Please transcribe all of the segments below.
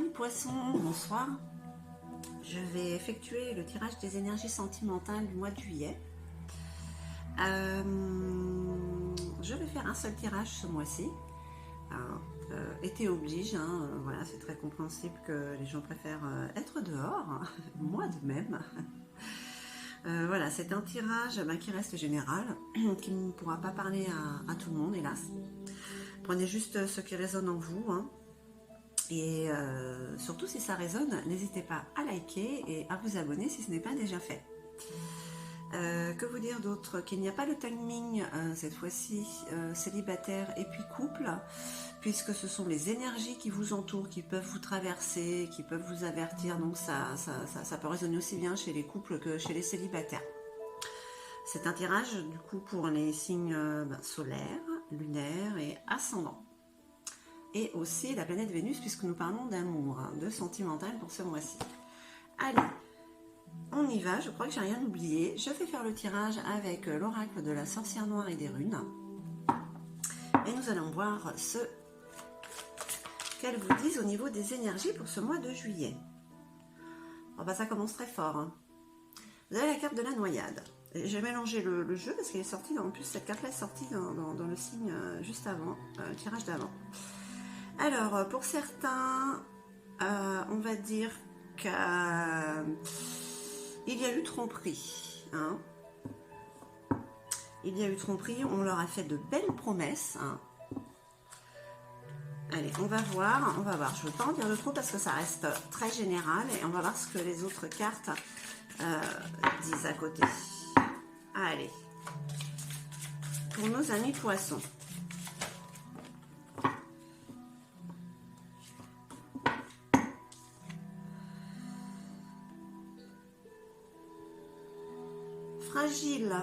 Amis poissons, bonsoir. Je vais effectuer le tirage des énergies sentimentales du mois de juillet. Je vais faire un seul tirage ce mois-ci. Été oblige, voilà, c'est très compréhensible que les gens préfèrent être dehors, moi de même. Voilà, c'est un tirage qui reste général, qui ne pourra pas parler à tout le monde, hélas. Prenez juste ce qui résonne en vous, et surtout si ça résonne, n'hésitez pas à liker et à vous abonner si ce n'est pas déjà fait. Que vous dire d'autre? Qu'il n'y a pas le timing cette fois-ci célibataire et puis couple, puisque ce sont les énergies qui vous entourent, qui peuvent vous traverser, qui peuvent vous avertir, donc ça peut résonner aussi bien chez les couples que chez les célibataires. C'est un tirage du coup pour les signes solaires, lunaires et ascendants. Et aussi la planète Vénus, puisque nous parlons d'amour, de sentimental pour ce mois-ci. Allez, on y va, je crois que j'ai rien oublié. Je vais faire le tirage avec l'oracle de la sorcière noire et des runes. Et nous allons voir ce qu'elles vous disent au niveau des énergies pour ce mois de juillet. Oh bah ça commence très fort. Vous avez la carte de la noyade. J'ai mélangé le jeu parce qu'elle est sortie, en plus cette carte-là est sortie dans le signe juste avant, le tirage d'avant. Alors, pour certains, on va dire qu'il y a eu tromperie. Il y a eu tromperie, on leur a fait de belles promesses. Allez, on va voir. Je ne veux pas en dire de trop parce que ça reste très général et on va voir ce que les autres cartes disent à côté. Allez, pour nos amis poissons. Fragile,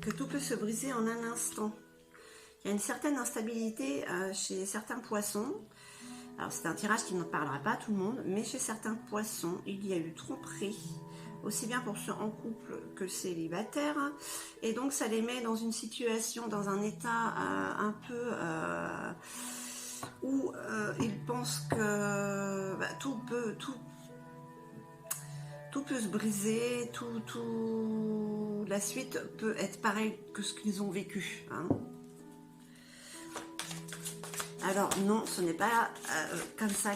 que tout peut se briser en un instant. Il y a une certaine instabilité chez certains poissons. Alors c'est un tirage qui ne parlera pas à tout le monde, mais chez certains poissons, il y a eu tromperie, aussi bien pour ceux en couple que célibataires. Et donc ça les met dans une situation, dans un état un peu où ils pensent que tout peut se briser, la suite peut être pareille que ce qu'ils ont vécu. Alors non, ce n'est pas comme ça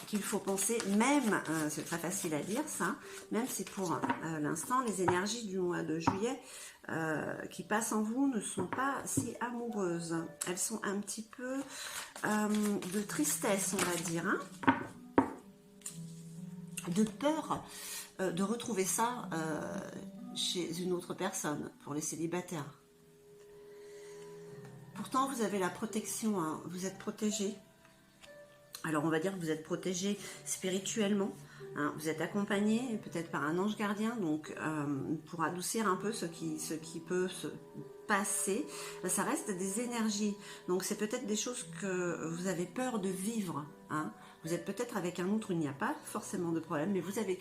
qu'il faut penser, même, c'est très facile à dire ça, même si pour l'instant les énergies du mois de juillet qui passent en vous ne sont pas si amoureuses. Elles sont un petit peu de tristesse, on va dire, de peur de retrouver ça chez une autre personne, pour les célibataires. Pourtant, vous avez la protection, vous êtes protégé. Alors, on va dire que vous êtes protégé spirituellement. Vous êtes accompagné peut-être par un ange gardien, donc pour adoucir un peu ce qui peut se passer. Ça reste des énergies, donc c'est peut-être des choses que vous avez peur de vivre. Vous êtes peut-être avec un autre, il n'y a pas forcément de problème, mais vous avez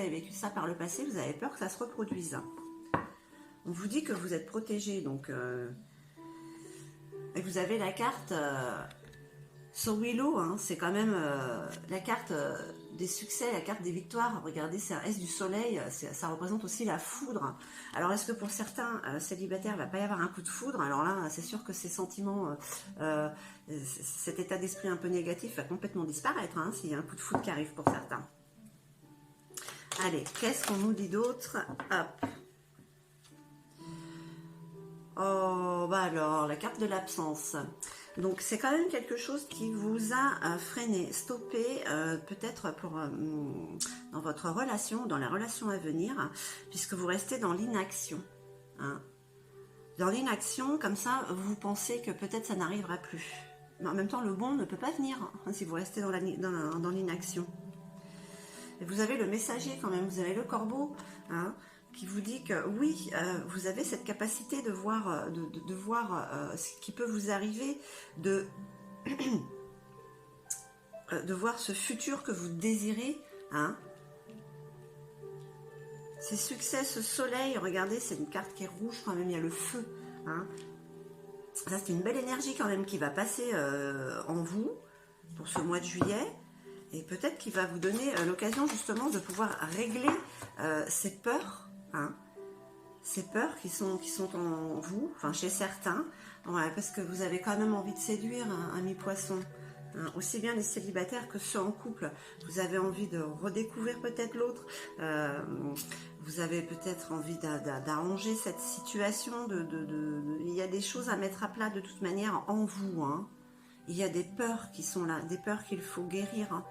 vécu ça par le passé, vous avez peur que ça se reproduise. On vous dit que vous êtes protégé, donc... Et vous avez la carte sur Willow, c'est quand même la carte des succès, la carte des victoires. Regardez, c'est un S du soleil, ça représente aussi la foudre. Alors, est-ce que pour certains célibataires, il ne va pas y avoir un coup de foudre? Alors là, c'est sûr que ces sentiments, cet état d'esprit un peu négatif va complètement disparaître, s'il y a un coup de foudre qui arrive pour certains. Allez, qu'est-ce qu'on nous dit d'autre? Hop. Oh, bah alors, la carte de l'absence. Donc, c'est quand même quelque chose qui vous a freiné, stoppé, peut-être dans votre relation, dans la relation à venir, puisque vous restez dans l'inaction. Dans l'inaction, comme ça, vous pensez que peut-être ça n'arrivera plus. Mais en même temps, le bon ne peut pas venir si vous restez dans l'inaction. Et vous avez le messager quand même, vous avez le corbeau, qui vous dit que oui, vous avez cette capacité de voir, de voir ce qui peut vous arriver, de voir ce futur que vous désirez. Ces succès, ce soleil, regardez, c'est une carte qui est rouge quand même, il y a le feu. Ça, c'est une belle énergie quand même qui va passer en vous pour ce mois de juillet. Et peut-être qu'il va vous donner l'occasion justement de pouvoir régler ces peurs, hein, ces peurs qui sont en vous, enfin chez certains, ouais, parce que vous avez quand même envie de séduire un mi-poisson. Hein, aussi bien les célibataires que ceux en couple, vous avez envie de redécouvrir peut-être l'autre, vous avez peut-être envie d'arranger cette situation, il y a des choses à mettre à plat de toute manière en vous, hein. Il y a des peurs qui sont là, des peurs qu'il faut guérir, hein.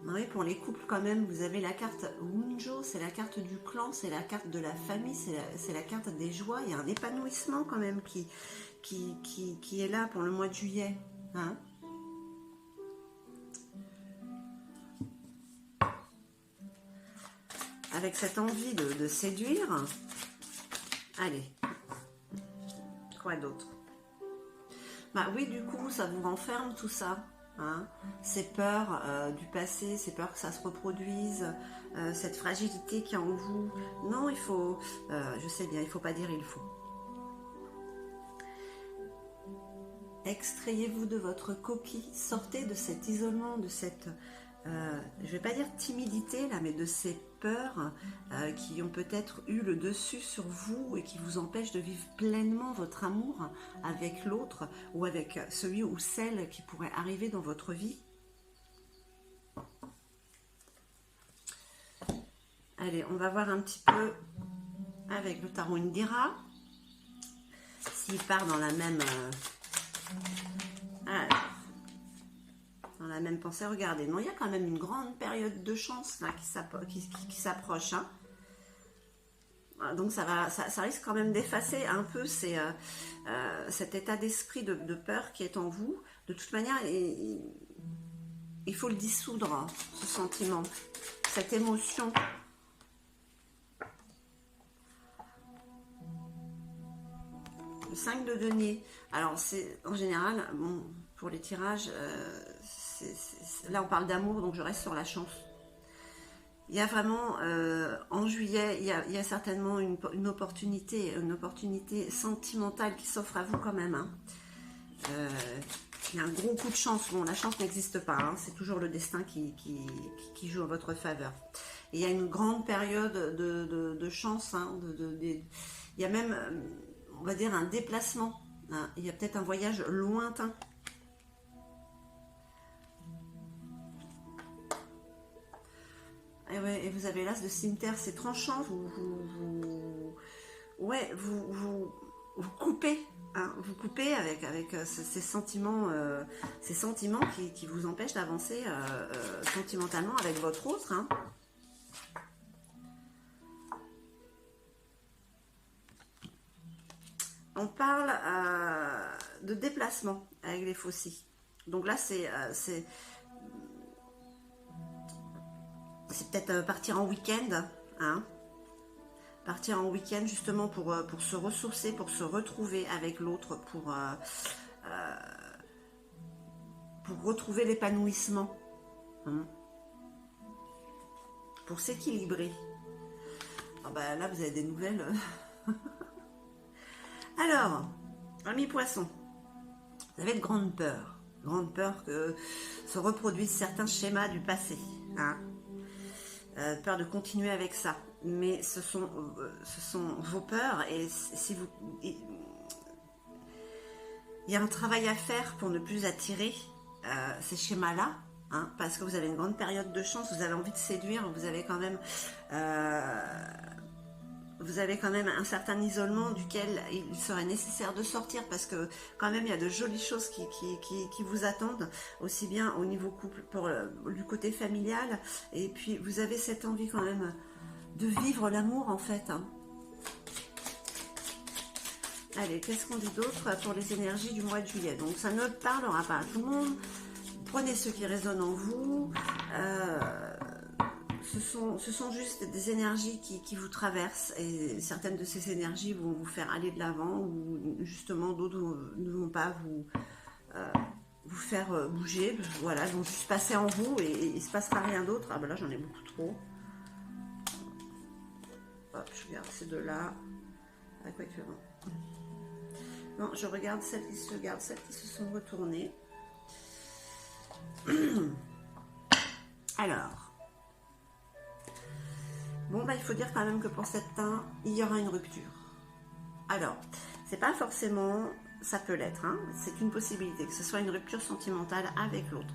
Oui, pour les couples quand même, vous avez la carte Wunjo, c'est la carte du clan, c'est la carte de la famille, c'est la carte des joies. Il y a un épanouissement quand même qui est là pour le mois de juillet. Hein. Avec cette envie de séduire. Allez, quoi d'autre? Bah oui, du coup, ça vous renferme tout ça. Hein, ces peurs du passé, ces peurs que ça se reproduise, cette fragilité qui est en vous. Non, il faut, je sais bien, il ne faut pas dire il faut. Extrayez-vous de votre coquille, sortez de cet isolement, de cette, je ne vais pas dire timidité là, mais de ces peurs qui ont peut-être eu le dessus sur vous et qui vous empêchent de vivre pleinement votre amour avec l'autre ou avec celui ou celle qui pourrait arriver dans votre vie. Allez, on va voir un petit peu avec le tarot Indira s'il part dans la même... Alors, dans la même pensée, regardez, non, il y a quand même une grande période de chance là qui s'approche. Hein. Donc ça risque quand même d'effacer un peu cet état d'esprit de peur qui est en vous. De toute manière, il faut le dissoudre, hein, ce sentiment, cette émotion. Le 5 de denier. Alors c'est en général, bon, pour les tirages, là on parle d'amour, donc je reste sur la chance. Il y a vraiment, en juillet, il y a certainement une opportunité sentimentale qui s'offre à vous quand même. Hein. Il y a un gros coup de chance. Bon, la chance n'existe pas, hein, c'est toujours le destin qui joue en votre faveur. Et il y a une grande période de chance. Hein, il y a même, on va dire, un déplacement. Hein, il y a peut-être un voyage lointain. Et, ouais, et vous avez l'as de cimetière, c'est tranchant, vous coupez, hein, vous coupez avec ces sentiments qui vous empêchent d'avancer sentimentalement avec votre autre. Hein. On parle de déplacement avec les faucilles. Donc là, c'est peut-être partir en week-end, hein, partir en week-end justement pour se ressourcer, pour se retrouver avec l'autre, pour retrouver l'épanouissement, hein, pour s'équilibrer. Oh bah là, vous avez des nouvelles. Alors, amis poissons, vous avez de grandes peurs que se reproduisent certains schémas du passé, hein. Peur de continuer avec ça, mais ce sont vos peurs, et si vous, il y a un travail à faire pour ne plus attirer ces schémas-là, hein, parce que vous avez une grande période de chance, vous avez envie de séduire, vous avez quand même un certain isolement duquel il serait nécessaire de sortir, parce que quand même il y a de jolies choses qui vous attendent, aussi bien au niveau couple, du côté familial, et puis vous avez cette envie quand même de vivre l'amour en fait. Hein. Allez, qu'est-ce qu'on dit d'autre pour les énergies du mois de juillet? Donc ça ne parlera pas à tout le monde, prenez ce qui résonne en vous. Ce sont juste des énergies qui vous traversent, et certaines de ces énergies vont vous faire aller de l'avant, ou justement d'autres ne vont pas vous faire bouger. Voilà, elles vont juste passer en vous et il ne se passera rien d'autre. Ah ben là j'en ai beaucoup trop. hop, je regarde ces deux-là. À quoi que non. Non, je regarde celles qui se sont retournées. Alors. Bon, bah, il faut dire quand même que pour certains, il y aura une rupture. Alors, c'est pas forcément, ça peut l'être, hein, c'est une possibilité, que ce soit une rupture sentimentale avec l'autre.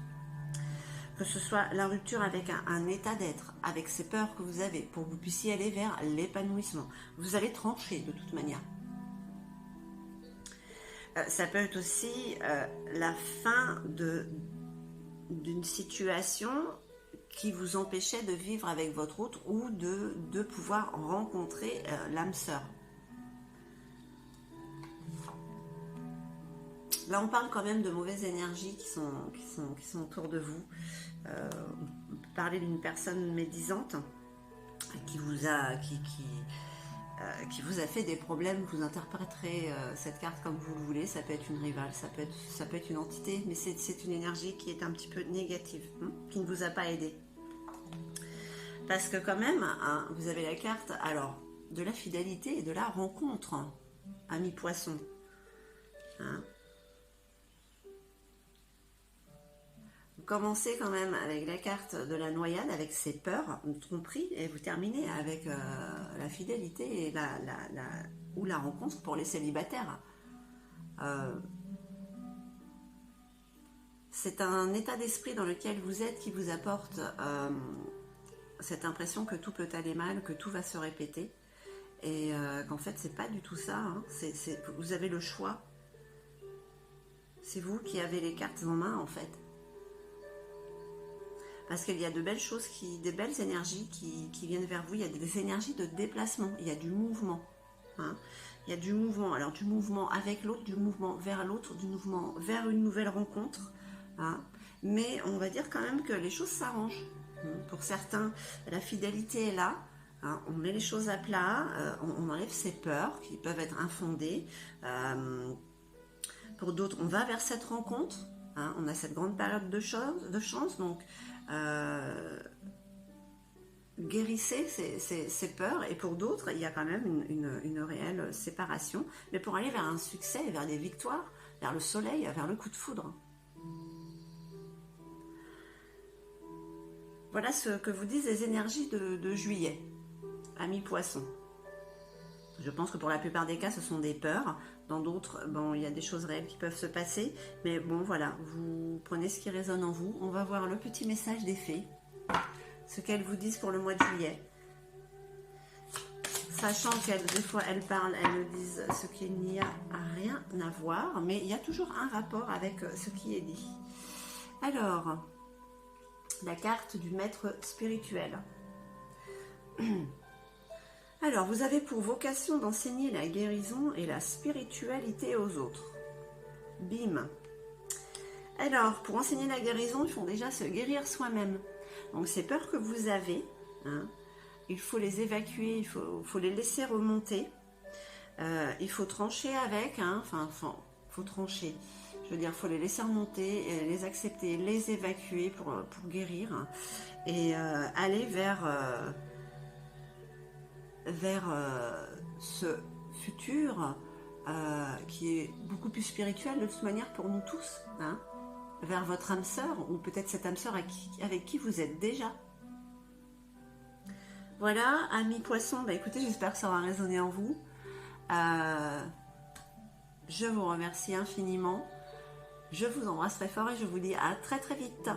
Que ce soit la rupture avec un état d'être, avec ces peurs que vous avez, pour que vous puissiez aller vers l'épanouissement. Vous allez trancher de toute manière. Ça peut être aussi la fin d'une situation qui vous empêchait de vivre avec votre autre ou de pouvoir rencontrer l'âme sœur. Là, on parle quand même de mauvaises énergies qui sont autour de vous. On peut parler d'une personne médisante qui vous a fait des problèmes. Vous interpréterez cette carte comme vous le voulez. Ça peut être une rivale, ça peut être une entité, mais c'est une énergie qui est un petit peu négative, qui ne vous a pas aidé. Parce que quand même, hein, vous avez la carte alors de la fidélité et de la rencontre, ami poisson. Hein. Vous commencez quand même avec la carte de la noyade, avec ses peurs, une tromperie, et vous terminez avec la fidélité et ou la rencontre pour les célibataires. C'est un état d'esprit dans lequel vous êtes qui vous apporte cette impression que tout peut aller mal, que tout va se répéter, et qu'en fait c'est pas du tout ça, hein. Vous avez le choix, c'est vous qui avez les cartes en main en fait, parce qu'il y a de belles choses, des belles énergies qui viennent vers vous. Il y a des énergies de déplacement, il y a du mouvement, hein. Il y a du mouvement, alors du mouvement avec l'autre, du mouvement vers l'autre, du mouvement vers une nouvelle rencontre, hein. Mais on va dire quand même que les choses s'arrangent. Pour certains, la fidélité est là, hein, on met les choses à plat, on enlève ses peurs qui peuvent être infondées. Pour d'autres, on va vers cette rencontre, hein, on a cette grande période de chance, donc guérissez ces peurs. Et pour d'autres, il y a quand même une réelle séparation, mais pour aller vers un succès, vers des victoires, vers le soleil, vers le coup de foudre. Voilà ce que vous disent les énergies de juillet, amis poissons. Je pense que pour la plupart des cas, ce sont des peurs. Dans d'autres, bon, il y a des choses réelles qui peuvent se passer. Mais bon, voilà, vous prenez ce qui résonne en vous. On va voir le petit message des fées, ce qu'elles vous disent pour le mois de juillet. Sachant qu'elles, des fois, elles parlent, elles me disent ce qu'il n'y a rien à voir. Mais il y a toujours un rapport avec ce qui est dit. Alors, la carte du maître spirituel. Alors, vous avez pour vocation d'enseigner la guérison et la spiritualité aux autres. Bim. Alors, pour enseigner la guérison, il faut déjà se guérir soi-même. Donc, ces peurs que vous avez, hein, il faut les évacuer, il faut les laisser remonter. Il faut trancher avec, hein, faut trancher. Je veux dire, il faut les laisser remonter, les accepter, les évacuer pour guérir, hein, et aller vers ce futur qui est beaucoup plus spirituel de toute manière pour nous tous, hein, vers votre âme sœur, ou peut-être cette âme sœur avec qui vous êtes déjà. Voilà, amis poissons, bah écoutez, j'espère que ça aura résonné en vous. Je vous remercie infiniment. Je vous embrasse très fort et je vous dis à très très vite.